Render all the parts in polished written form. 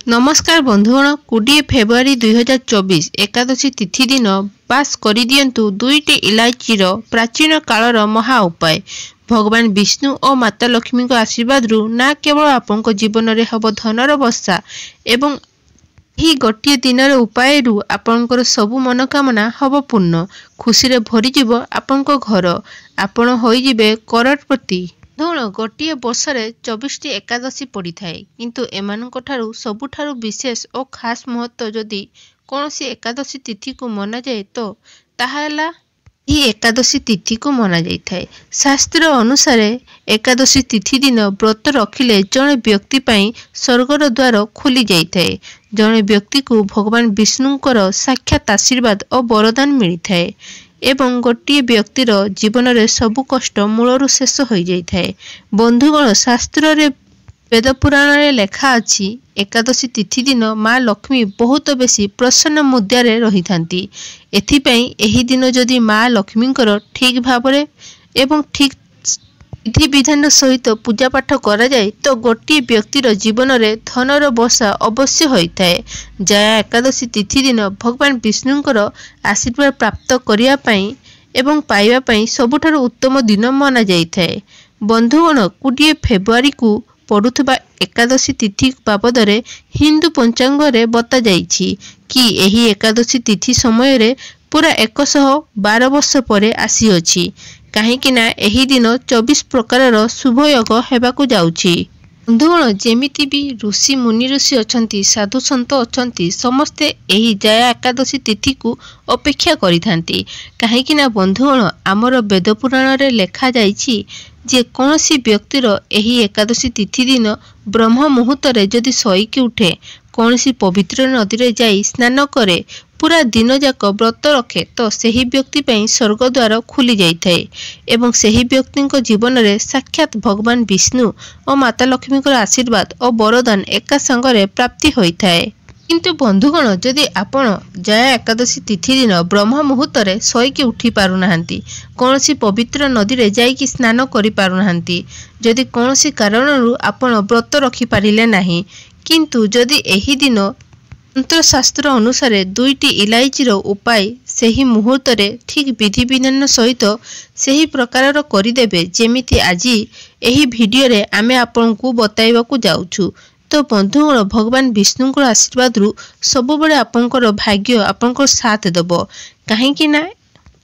नमस्कार बंधुगण 20 फेब्रुआरी 2024 एकादशी तिथि दिन पास कर दियंतु दुईटी इलायचीर प्राचीन कालर महा उपाय। भगवान विष्णु और माता लक्ष्मी को आशीर्वाद रु ना केवल आपण जीवन में हम धनर वर्षा एवं ही गोटे दिन उपाय रु आपणकर सबु मनोकामना हम पूर्ण खुशी रे भरी जीव आपण घर आपण होइजिबे करोड़पति। गोटे वर्षे 24 एकादशी पड़ी थाए किंतु एमानक ठारू सबुठारू विशेष और खास महत्व जदि कौन सी एकादशी तिथि को मना जाए तो ताहाला ही एकादशी तिथि को मना जाए थाए। शास्त्र अनुसार एकादशी तिथि दिन व्रत रखिले जड़े व्यक्ति पाई स्वर्गर द्वार खोली जाए थाए। जड़े व्यक्ति को भगवान विष्णुंकर साक्षात आशीर्वाद और वरदान मिली थाए एवं गोटे व्यक्तिर जीवन में सबु कष्ट मूलरू शेष हो जाए। बंधुगण शास्त्र रे वेद पुराण रे लेखा अछि एकादशी तिथि दिन माँ लक्ष्मी बहुत बेसी प्रसन्न मुद्रारे रही थांती। एथिपाई एही दिन जदि माँ लक्ष्मींकर ठीक भावरे एवं ठीक विधि विधान सहित पूजा पाठ करा जाए तो गोटे व्यक्तिर जीवन में धनर वर्षा अवश्य होता है। जया एकादशी तिथि दिन भगवान विष्णुंकर आशीर्वाद प्राप्त करिया पई एवं पाइबा पई सबुठारु उत्तम दिन माना जाइथाए। बंधुगण 20 फेब्रुआरी को पड़ुथबा एकादशी तिथि बाबद हिंदू पंचांग रे बता जाइछि कि एही एकादशी तिथि समय रे पूरा 112 वर्ष परे आसी अछि। कहीं एही दिन 24 प्रकार शुभ योग हेबाकु जाउछि। बंधुगण जेमिति भी ऋषि मुनि ऋषि अछंती साधु संत अछंती समस्ते एही जया एकादशी तिथि को अपेक्षा करिथांती। कहीं बंधुगण आमर वेद पुराण रे लेखा जाइछि जे कौनसी व्यक्तिर एही एकादशी तिथि दिन ब्रह्म मुहूर्त रे जदि शोइकी उठे कौनसी पवित्र नदी रे जाई स्नान करे पूरा दिन जाक व्रत रखे तो सही व्यक्ति पई स्वर्ग द्वार खुली जाइथाए एवं सही व्यक्ति जीवन में साक्षात भगवान विष्णु और माता लक्ष्मी आशीर्वाद और वरदान एका संगरे प्राप्ति होइथाए। किंतु बंधुगण जदि आपण जया एकादशी तिथि दिन ब्रह्म मुहूर्त रे शोइकी उठी पारुनाहांती कौनसी पवित्र नदी रे जाइकी स्नान करि पारुनाहांती जदि कौनसी कारणरू आपण व्रत रखि पारिले नाही किंतु जदि एही दिन तंत्रशास्त्र अनुसार दुईटी इलायचीर उपाय सही मुहूर्त रे ठीक विधि विधान सहित सही प्रकार करिदेबे जेमिति आज एही वीडियो रे आमे आपनकु बताइबाकु जाउछु। तो बंधुगण भगवान विष्णुंकर आशीर्वाद रु सबुबले आपनकर भाग्य आपनकर साथ देबो। कहीं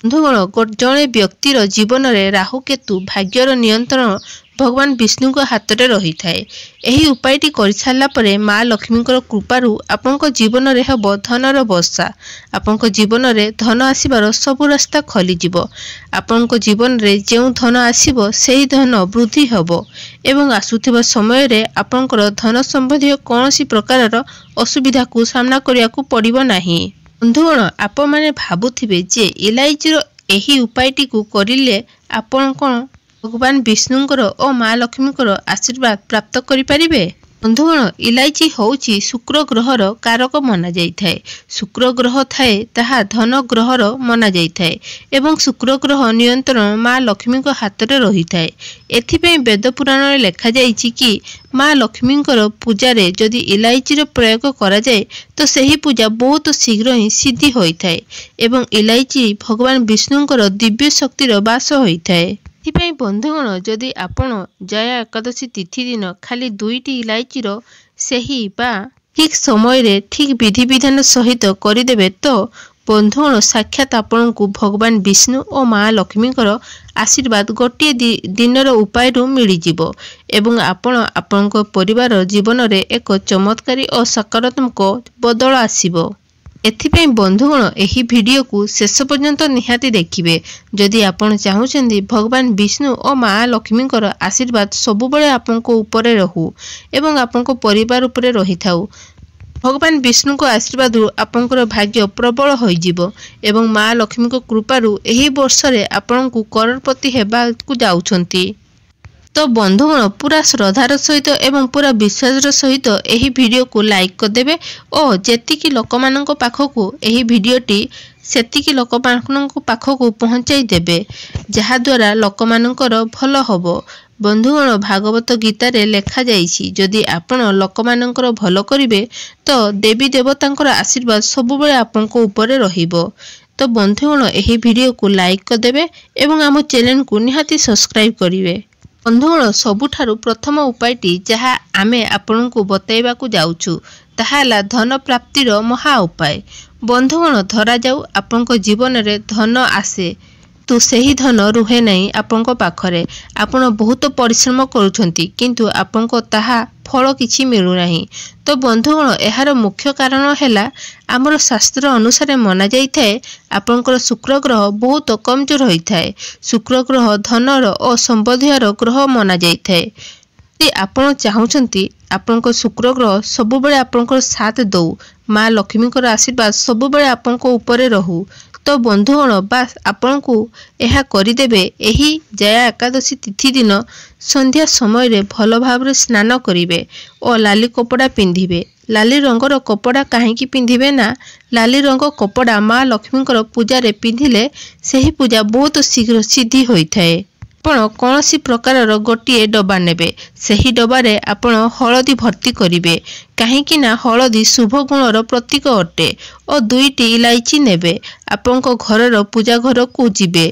बंधुगण जड़े व्यक्तिर जीवन में राहु केतु भाग्यर नियंत्रण भगवान विष्णु को हाथ में रही थाए। यही उपायटी कर सारा परे माँ लक्ष्मींकर कृपारू आपंक जीवन में हम धनर वर्षा आपंक जीवन में धन आसबार सबु रास्ता खोलीजिव। आपंक जीवन में जो धन आसब से धन वृद्धि हेब एवं आसुथिबा समय रे आपंकर धन संबंधी कौन प्रकार असुविधा को सामना करिया को पड़िबो नाही। बंधुगण आप माने भाबुथिबे जे इलायचीर एही उपायटी को करिले आपण कोन भगवान विष्णुंकर और माँ लक्ष्मींकर आशीर्वाद प्राप्त करि परिबे। बंधुगण इलायची होउची शुक्र ग्रहर कारक मना जाइथाए। शुक्र ग्रह थाए ताहा धन ग्रहर मना जाइथाए एवं शुक्र ग्रह नियंत्रण माँ लक्ष्मी को हाथ में रही थाए। एथिपई वेद पुराण रे लेखा जाइछि कि माँ लक्ष्मींकर पूजा रे जदि इलायचीर प्रयोग करा जाए तो सही पूजा बहुत शीघ्र ही सिद्धि होइथाए एवं इलायची भगवान विष्णुंकर दिव्य शक्तिर वास होइथाए। बंधुगण जदि आपण जया एकादशी तिथि दिन खाली दुईटी इलायचीर सही बा ठीक समय रे ठीक विधि विधान सहित करिदेबे तो बंधुगण साक्षात आपण को भगवान विष्णु और माँ लक्ष्मींकर आशीर्वाद गोटे दिनर उपाय मिल जिवो एवं आपण आपनक परिवार जीवन में एक चमत्कारी और सकारात्मक बदल आसीबो। एथिपाई बंधुगण एही वीडियो को शेष पर्यंत निहाती देखिबे जदि आपण चाहुचंदी भगवान विष्णु और माँ लक्ष्मींकर आशीर्वाद सबुबले आपनको ऊपर रहू एवं आपनको परिवार ऊपर रही थाउ। भगवान विष्णु को आशीर्वाद आपनकर भाग्य प्रबल होइजिवो एवं माँ लक्ष्मी को कृपारू एही वर्ष रे आपनको करोड़पति हेबाकु जाउछंती। तो बंधुगण पूरा श्रद्धार सहित एवं पूरा विश्वास सहित यही वीडियो को लाइक करदेवे और जेतिकी लोक मानक पाखकु यही वीडियोटी सेतिकी लोक पाखकु पहुँचाई देबे जहा द्वारा लोक मानकर भल हबो बंधुगण भागवत गीतार लेखाଯାଇଛି जदि आपण लोकमानंकर भल करिवे तो देवी देवतांकर आशीर्वाद सबुबले आपनको ऊपर रहिबो। तो बंधुगण एही वीडियो को लाइक करदेबे एवं आम चैनल को निहाती सब्सक्राइब करिवे। बंधुगण सबुठारु प्रथम उपायटी जहाँ आमे आपनकु बतैबाकू जाउछु ताहा होला धन प्राप्तिर महा उपाय। बंधुगण धरा जाऊ आपनको जीवन रे धन आसे तो सही धन रुहे नहीं आपनको पाखरे आपण बहुत परिश्रम करूछंती किंतु आपनको ताहा फल किछि मिलु नाही। तो बंधुगण एहार मुख्य कारण हैला आमर शास्त्र अनुसार मना जाई थाए आपनकर शुक्र ग्रह बहुत कमजोर होई थाए। शुक्र ग्रह धनर और संबंधीय ग्रह मना जाई थाए। यदि आपण चाहुछंती आपनको शुक्र ग्रह सबुबले आपनकर साथ दौ माँ लक्ष्मीकर आशीर्वाद सबुबले आपनको ऊपर रहू तो बंधुगण बास आपनकू एहा करिदेबे। एही जया एकादशी तिथि दिन संध्या समय रे भल भाव स्नान करिवे और लाली कपड़ा पिंधिबे। लाली रंगर कपड़ा काहेकि पिंधिबे ना लाली रंग कपड़ा माँ लक्ष्मीकर पूजा रे पिंधिले सेही पूजा बहुत शीघ्र सिद्धि होई थाए। आपण कौनसी प्रकार गोटे डबा नेबे सही डबारे आपण हलदी भर्ती करिवे काहेकि ना हलदी शुभ गुणर प्रतीक अटे और दुईटी इलायची नेबे आपनको घरर पूजा घर को जिबे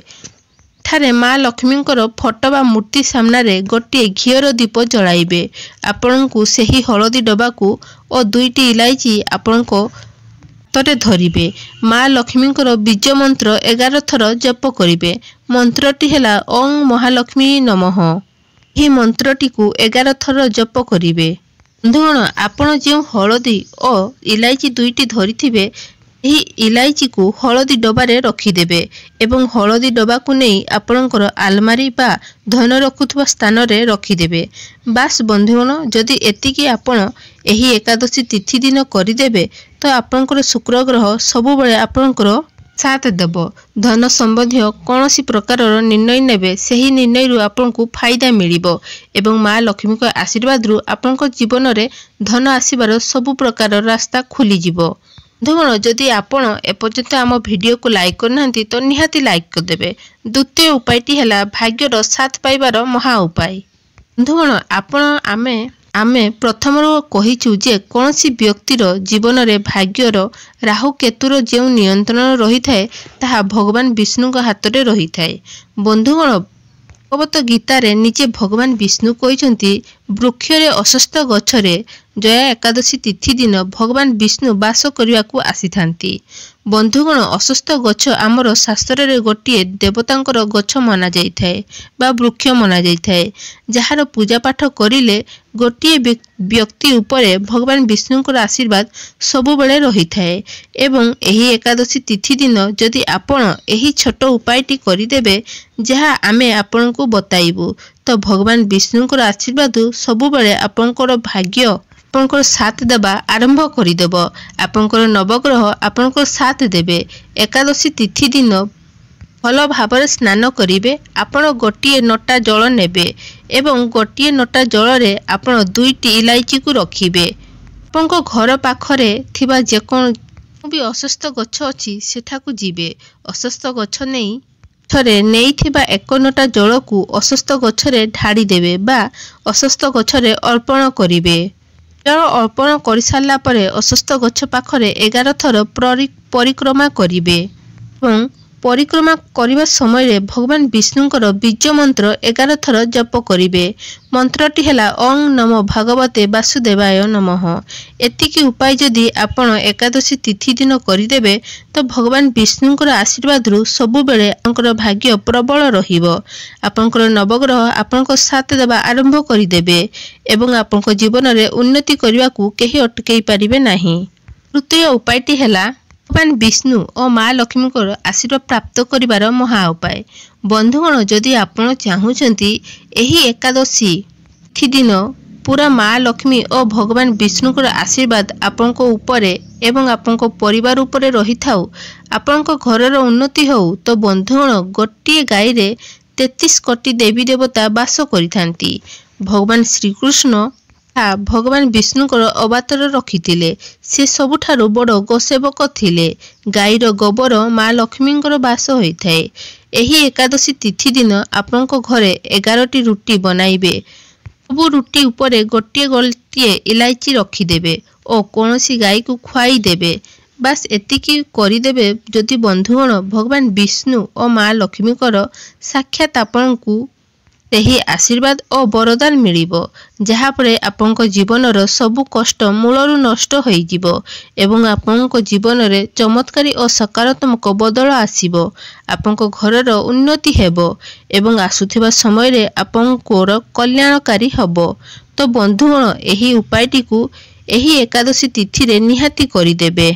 ठारे माँ लक्ष्मीकर फोटो बा मूर्ति सामने गोटे घीयर दीप जलाइबे। आपनको सही हलदी डबा को और दुईटी इलायची आपनको तरे धरिबे। माँ लक्ष्मीकर बीज मंत्र 11 थर जप करिवे। मंत्रटी हैला ओं महालक्ष्मी नमः। यह मंत्रटी को 11 थर जप करिवे। बंधुगण आपण जो हलदी और इलायची दुईटी धरिथिबे यही इलायची को हलदी डबारे रखिदेबे एवं हलदी डबा को नहीं आपणकर आलमारी बा धन रखुथबा स्थान रे रखिदेबे। बास बंधुगण जदि एतिकी आपण एही एकादशी तिथि दिन करिदेबे तो आपणकर शुक्र ग्रह सबुबले आपणकर साथ देव। धन संबंधी कौनसी प्रकार निर्णय नेबे सही निर्णय रु आपनको फायदा मिलिबो एवं माँ लक्ष्मी को आशीर्वाद रु आपणकर जीवन रे धन आसीबार सबु प्रकार रास्ता खुली जिवो। बंधुगण जदि आपण एपर्यंत आम वीडियो को लाइक करना तो निहाती लाइक करदेबे। द्वितीय उपायटी हैला भाग्यर साथ पाइबार महा उपाय। बंधुगण आपण आमे प्रथम कहिचु जे कौनसी व्यक्तिर जीवन रे भाग्यर राहु केतुर जो नियंत्रण रही थाए ताहा भगवान विष्णु हाथ रे रही थाए। बंधुगण भगवत गीतार निजे भगवान विष्णु कहिसंती वृक्षरे अशस्त गछरे जया एकादशी तिथि दिन भगवान विष्णु वास करने आसीथांती। बंधुगण अशस्त गछ आमर शास्त्र रे गोटे देवतांकर गछ मना जाई थाए बा वृक्ष मना जाई थाए जार पूजा पाठ करिले गोटे व्यक्ति उपरे भगवान विष्णुकर आशीर्वाद सबुबले रही थाए। एवं एही एकादशी तिथि दिन जदि आपण एही छोट उपायटी करिदेबे जहाँ आमे आपनको बताइबु तो भगवान विष्णुकर आशीर्वाद सबुबले आपनकर भाग्य आपनकर साथ देबा आरंभ करिदेब। आपनकर नवग्रह आपनकर साथ देबे। एकादशी तिथि दिन भल भाव स्नान करिवे। आपण गोटे नटा जल नेबे एवं गोटे नटा जल रे आपण दुईटी इलायची को रखिबे। आपनको घर पाखरे थिबा जेकोन भी अशस्त गछ अछि सेठाकू जिबे। अशस्त गछ नहीं थरे नेइथिबा एक नटा जल को अशस्त गछरे ढाड़ी देबे बा अशस्त गछरे अर्पण करिवे। जल अर्पण कर सारा परे अशस्त गछ पाखरे 11 थर परिक्रमा करिवे एवं परिक्रमा करने समय रे भगवान विष्णुकर बीज मंत्र 11 थर जप करिवे। मंत्रटी हैला ओं नमो भगवते वासुदेवाय नमः। एतिकी उपाय जदि आपण एकादशी तिथि दिन करिदेबे तो भगवान विष्णुकर आशीर्वाद रु सबु बेले आपनकर भाग्य प्रबल रहिबो। आपनकर नवग्रह आपनकर साथ देबा आरंभ करिदेबे एवं आपनकर जीवन रे उन्नति करबा को केही अटकई पारिबे नाही। तृतीय उपायटी हैला भगवान विष्णु और माँ लक्ष्मी को आशीर्वाद प्राप्त करिबार महा उपाय। बंधुगण जदि आपण चाहुचंती एही एकादशी तिथि दिन पूरा माँ लक्ष्मी और भगवान विष्णु को आशीर्वाद आपनको उपरे एवं आपनको परिवार उपरे रही थाउ आपनको घरर उन्नति हो तो बंधुगण गोटे गाई रे 33 कोटी देवी देवता वास करिथांती। भगवान श्रीकृष्ण भगवान विष्णुकर अवतार रखिथिले। से सबुठारु बड़ गोसेवक थिले। गाईर गोबर माँ लक्ष्मींकर वास होइथाए। ଏହି ଏକାଦଶୀ ତିଥି ଦିନ ଆପଣଙ୍କ ଘରେ 11ଟି ରୁଟି ବନାଇବେ। ସବୁ ରୁଟି ଉପରେ ଗୋଟିଏ ଗୋଟିଏ ଇଲାଇଚି ରଖିଦେବେ ଓ କୌଣସି ଗାଈକୁ ଖୁଆଇ ଦେବେ। ବାସ୍ ଏତିକି କରିଦେବେ ଯଦି ବନ୍ଧୁଗଣ ଭଗବାନ ବିଷ୍ଣୁ ଓ ମା ଲକ୍ଷ୍ମୀଙ୍କର ସାକ୍ଷାତ ଆପଣଙ୍କୁ ସେହି ଆଶୀର୍ବାଦ ଓ ବରଦାନ ମିଳିବ, ଯାହାଫଳରେ ଆପଣଙ୍କ ଜୀବନର ସବୁ କଷ୍ଟ ମୂଳରୁ ନଷ୍ଟ ହୋଇଯିବ ଏବଂ ଆପଣଙ୍କ ଜୀବନରେ ଚମତ୍କାରୀ ଓ ସକାରାତ୍ମକ ବଦଳ ଆସିବ। ଆପଣଙ୍କ ଘରର ଉନ୍ନତି ହେବ ଏବଂ ଆସୁଥିବା ସମୟରେ ଆପଣଙ୍କର କଲ୍ୟାଣକାରୀ ହେବ। ତ ବନ୍ଧୁଗଣ ଏହି ଉପାୟଟିକୁ ଏହି ଏକାଦଶୀ ତିଥିରେ ନିହାତି କରିଦେବେ।